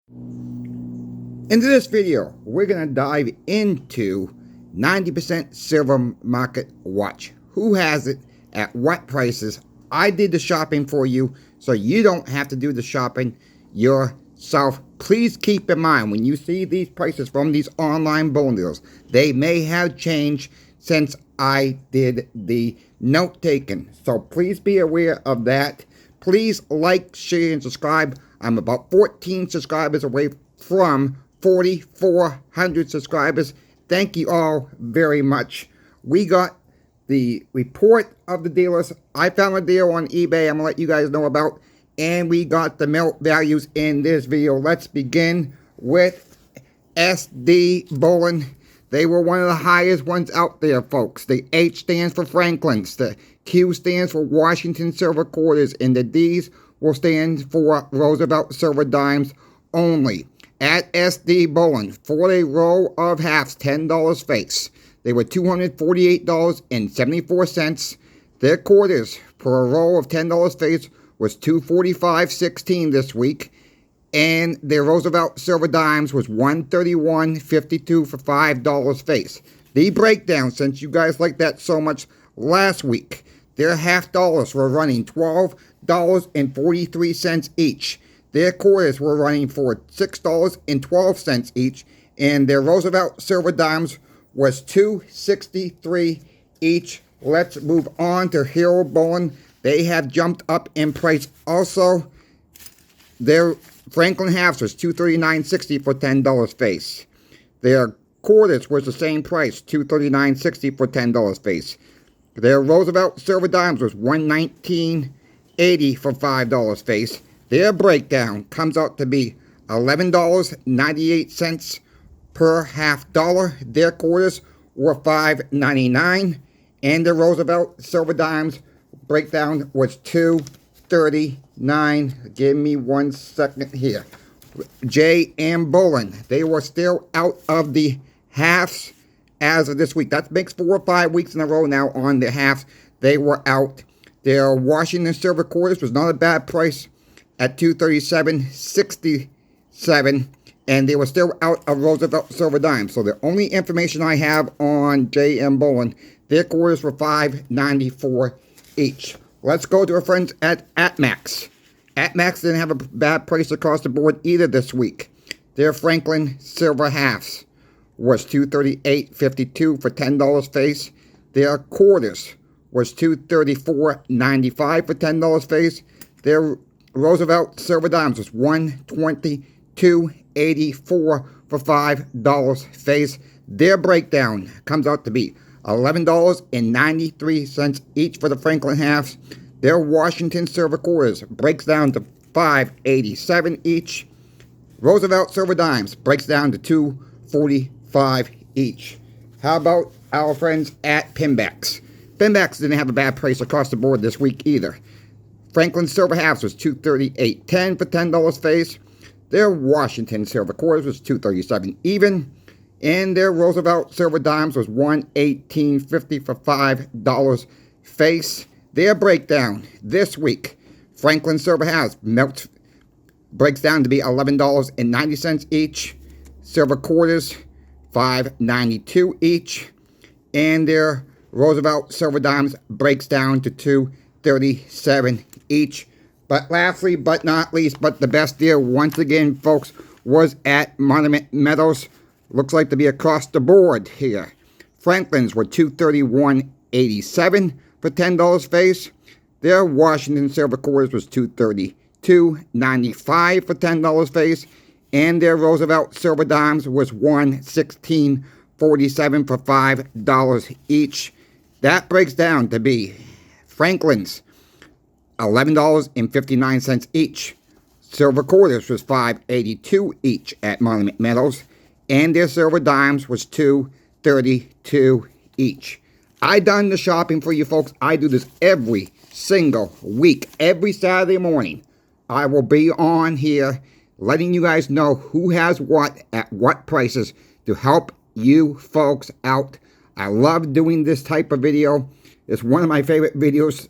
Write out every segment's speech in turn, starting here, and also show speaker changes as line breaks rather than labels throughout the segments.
Into this video, we're going to dive into 90% silver market watch. Who has it, at what prices? I did the shopping for you, so you don't have to do the shopping yourself. Please keep in mind, when you see these prices from these online bullion deals, they may have changed since I did the note taking. So please be aware of that. Please like, share, and subscribe. I'm about 14 subscribers away from 4,400 subscribers. Thank you all very much. We got the report of the dealers. I found a deal on eBay I'm going to let you guys know about. And we got the melt values in this video. Let's begin with SD Bullion. They were one of the highest ones out there, folks. The H stands for Franklin's. The Q stands for Washington Silver Quarters. And the D's will stand for Roosevelt Silver Dimes only. At SD Bullion, for a row of halves, $10 face, they were $248.74. Their quarters per a row of $10 face was $245.16 this week. And their Roosevelt Silver Dimes was $131.52 for $5 face. The breakdown, since you guys liked that so much last week, their half dollars were running $12.43 each. Their quarters were running for $6.12 each, and their Roosevelt Silver Dimes was $2.63 each. Let's move on to Hero Bullion. They have jumped up in price also. Their Franklin halves was $239.60 for $10 face. Their quarters was the same price, $239.60 for $10 face. Their Roosevelt Silver Dimes was $119.80 for $5 face. Their breakdown comes out to be $11.98 per half dollar. Their quarters were $5.99, and the Roosevelt Silver Dimes breakdown was $2.39. Give me 1 second here. JM Bullion, they were still out of the halves as of this week. That makes 4 or 5 weeks in a row now on the halves. They were out. Their Washington Silver Quarters was not a bad price at $237.67, and they were still out of Roosevelt Silver Dimes. So the only information I have on JM Bullion, their quarters were $5.94 each. Let's go to our friends at APMEX. APMEX didn't have a bad price across the board either this week. Their Franklin Silver halves was $238.52 for $10 face. Their quarters was $234.95 for $10 face. Their Roosevelt Silver Dimes was $122.84 for $5 face. Their breakdown comes out to be $11.93 each for the Franklin halves. Their Washington Silver Quarters breaks down to $5.87 each. Roosevelt Silver Dimes breaks down to $2.45 each. How about our friends at Pinbacks? Pinbacks didn't have a bad price across the board this week either. Franklin Silver halves was $238.10 for $10 face. Their Washington Silver Quarters was $237 even. And their Roosevelt Silver Dimes was $118.50 for $5 face. Their breakdown this week, Franklin Silver halves breaks down to be $11.90 each. Silver quarters, $5.92 each. And their Roosevelt Silver Dimes breaks down to $2.37 each. But lastly, but not least, but the best deal once again, folks, was at Monument Metals. Looks like to be across the board here. Franklin's were $231.87 for $10 face. Their Washington Silver Quarters was $232.95 for $10 face. And their Roosevelt Silver Dimes was $116.47 for $5 each. That breaks down to be Franklin's $11.59 each. Silver quarters was $5.82 each at Monument Metals, and their silver dimes was $2.32 each. I done the shopping for you folks. I do this every single week, every Saturday morning. I will be on here letting you guys know who has what at what prices to help you folks out. I love doing this type of video. It's one of my favorite videos.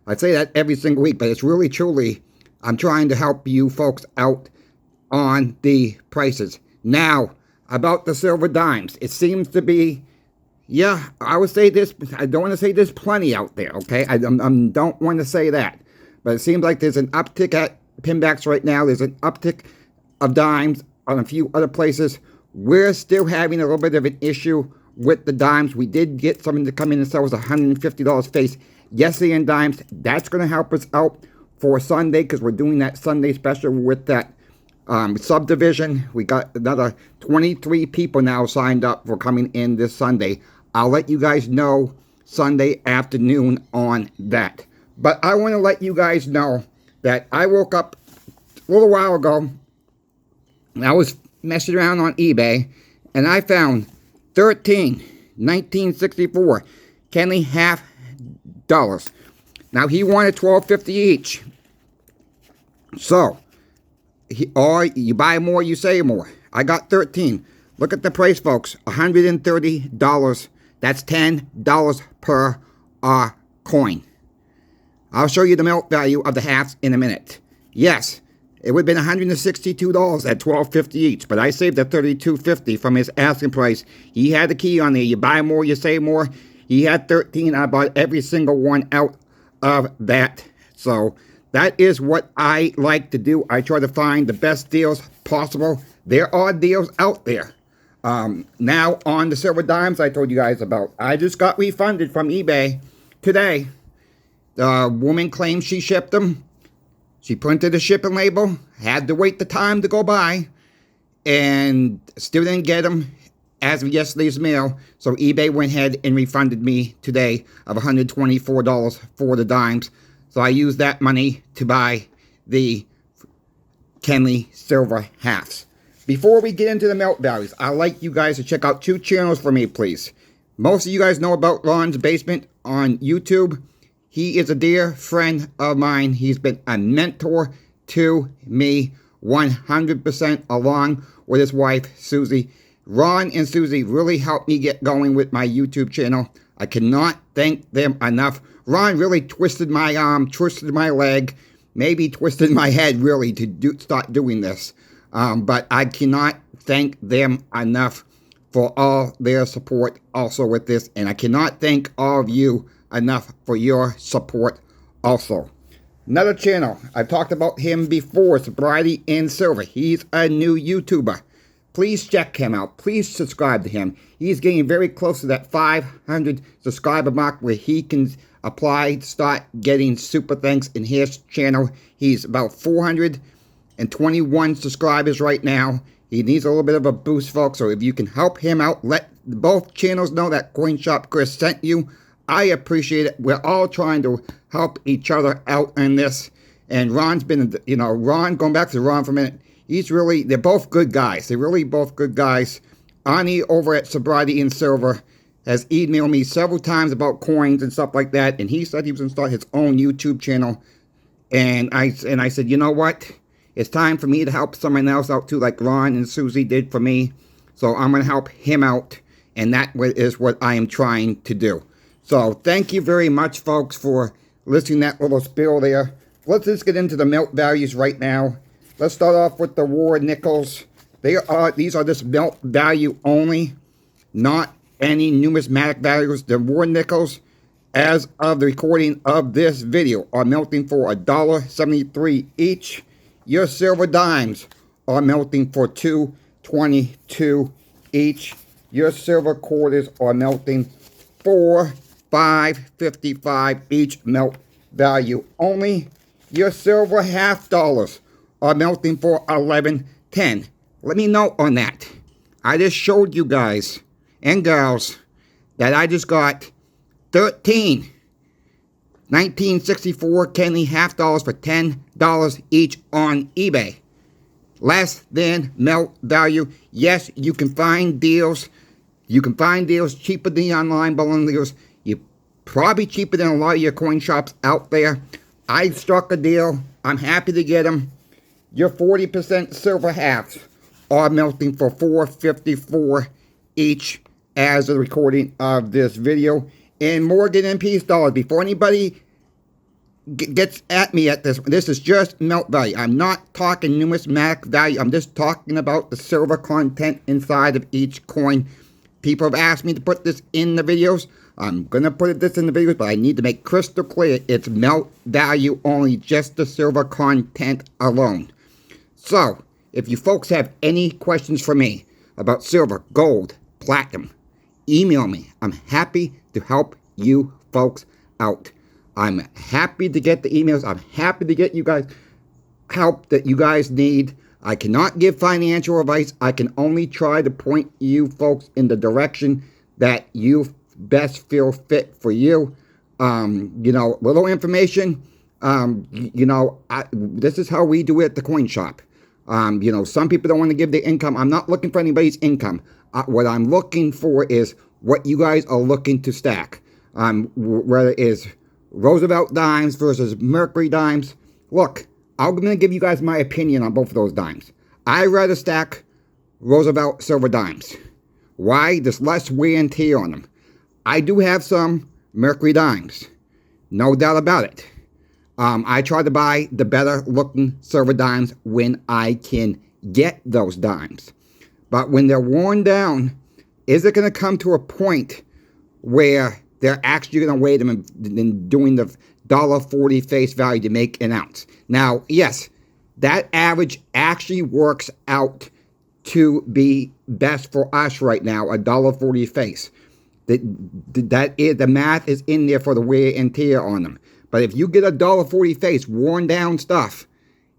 I say that every single week, but it's really, truly, I'm trying to help you folks out on the prices. Now, about the silver dimes, it seems to be, yeah, I would say this, I don't want to say there's plenty out there, okay? I don't want to say that. But it seems like there's an uptick at Pinbacks right now. There's an uptick of dimes on a few other places. We're still having a little bit of an issue with the dimes. We did get someone to come in and sell us $150 face yesterday in dimes. That's going to help us out for Sunday because we're doing that Sunday special with that subdivision. We got another 23 people now signed up for coming in this Sunday. I'll let you guys know Sunday afternoon on that. But I want to let you guys know that I woke up a little while ago and I was messing around on eBay and I found 1964 Kenley half dollars. Now he wanted $12.50 each. So, or you buy more, you save more. I got 13. Look at the price, folks. $130. That's $10 per coin. I'll show you the melt value of the halves in a minute. Yes, it would have been $162 at $12.50 each, but I saved the $32.50 from his asking price. He had the key on there. You buy more, you save more. He had 13. I bought every single one out of that. So that is what I like to do. I try to find the best deals possible. There are deals out there. Now on the silver dimes I told you guys about. I just got refunded from eBay today. The woman claims she shipped them. She printed a shipping label, had to wait the time to go by, and still didn't get them as of yesterday's mail. So eBay went ahead and refunded me today of $124 for the dimes. So I used that money to buy the Kenley silver halves. Before we get into the melt values, I'd like you guys to check out 2 channels for me, please. Most of you guys know about Ron's Basement on YouTube. He is a dear friend of mine. He's been a mentor to me 100% along with his wife, Susie. Ron and Susie really helped me get going with my YouTube channel. I cannot thank them enough. Ron really twisted my arm, twisted my leg, maybe twisted my head really to start doing this. But I cannot thank them enough for all their support also with this. And I cannot thank all of you enough for your support also. Another channel, I've talked about him before, Sobriety in Silver. He's a new YouTuber. Please check him out. Please subscribe to him. He's getting very close to that 500 subscriber mark where he can apply to start getting super thanks in his channel. He's about 421 subscribers right now. He needs a little bit of a boost, folks. So if you can help him out, let both channels know that Coin Shop Chris sent you. I appreciate it. We're all trying to help each other out in this. And Ron's been, Ron, going back to Ron for a minute, they're both good guys. They're really both good guys. Ani over at Sobriety in Silver has emailed me several times about coins and stuff like that. And he said he was going to start his own YouTube channel. And I said, you know what? It's time for me to help someone else out too, like Ron and Susie did for me. So I'm going to help him out. And that is what I am trying to do. So thank you very much, folks, for listening to that little spiel there. Let's just get into the melt values right now. Let's start off with the war nickels. These are just melt value only, not any numismatic values. The war nickels, as of the recording of this video, are melting for $1.73 each. Your silver dimes are melting for $2.22 each. Your silver quarters are melting for $5.55 each, melt value only. Your silver half dollars are melting for $11.10. Let me know on that. I just showed you guys and girls that I just got 13 1964 Kenley half dollars for $10 each on eBay. Less than melt value. Yes, you can find deals. You can find deals cheaper than the online bullion deals. You're probably cheaper than a lot of your coin shops out there. I struck a deal. I'm happy to get them. Your 40% silver halves are melting for $4.54 each as of the recording of this video. And Morgan and Peace dollars. Before anybody gets at me at this. This is just melt value. I'm not talking numismatic value. I'm just talking about the silver content inside of each coin. People have asked me to put this in the videos. I'm going to put this in the videos, but I need to make crystal clear it's melt value only, just the silver content alone. So, if you folks have any questions for me about silver, gold, platinum, email me. I'm happy to help you folks out. I'm happy to get the emails. I'm happy to get you guys help that you guys need. I cannot give financial advice. I can only try to point you folks in the direction that you best feel fit for you. You know, little information. You know, this is how we do it at the coin shop. You know, some people don't want to give their income. I'm not looking for anybody's income. What I'm looking for is what you guys are looking to stack. Whether it is Roosevelt dimes versus Mercury dimes. Look, I'm going to give you guys my opinion on both of those dimes. I'd rather stack Roosevelt silver dimes. Why? There's less wear and tear on them. I do have some Mercury dimes. No doubt about it. I try to buy the better looking silver dimes when I can get those dimes. But when they're worn down, is it going to come to a point where they're actually going to weigh them and doing the $1.40 face value to make an ounce? Now, yes, that average actually works out to be best for us right now, $1.40 face. That is, the math is in there for the wear and tear on them. But if you get $1.40 face, worn down stuff,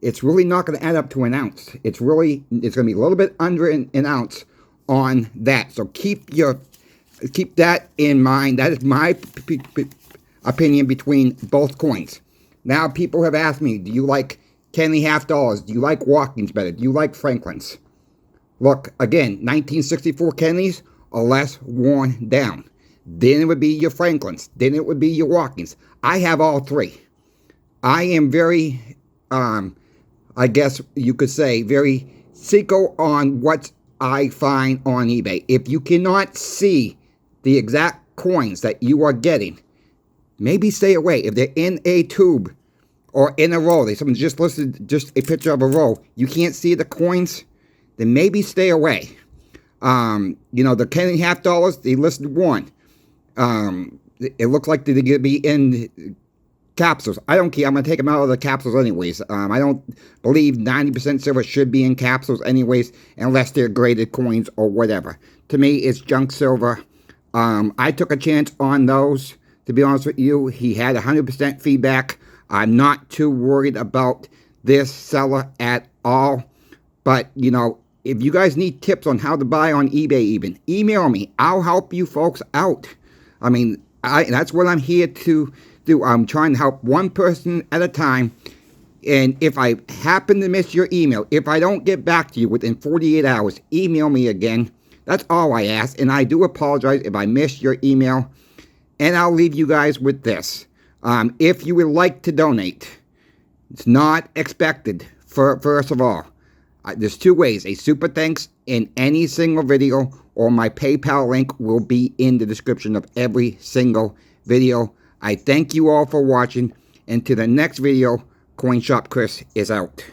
it's really not going to add up to an ounce. It's going to be a little bit under an ounce on that. So keep that in mind. That is my opinion between both coins. Now people have asked me, do you like Kennedy half dollars? Do you like Walkings better? Do you like Franklins? Look, again, 1964 Kennedys are less worn down. Then it would be your Franklins. Then it would be your Walkings. I have all three. I am very, I guess you could say, very sicko on what I find on eBay. If you cannot see the exact coins that you are getting, maybe stay away. If they're in a tube or in a roll, someone just listed just a picture of a roll, you can't see the coins, then maybe stay away. You know, the Kennedy half dollars, they listed one. It looks like they're going to be in capsules. I don't care. I'm going to take them out of the capsules anyways. I don't believe 90% silver should be in capsules anyways, unless they're graded coins or whatever. To me, it's junk silver. I took a chance on those, to be honest with you. He had 100% feedback. I'm not too worried about this seller at all. But, you know, if you guys need tips on how to buy on eBay even, email me. I'll help you folks out. I mean, that's what I'm here to do. I'm trying to help one person at a time. And if I happen to miss your email, if I don't get back to you within 48 hours, email me again. That's all I ask. And I do apologize if I missed your email. And I'll leave you guys with this. If you would like to donate, it's not expected, first of all. There's two ways, a super thanks in any single video, or my PayPal link will be in the description of every single video. I thank you all for watching, and to the next video, Coin Shop Chris is out.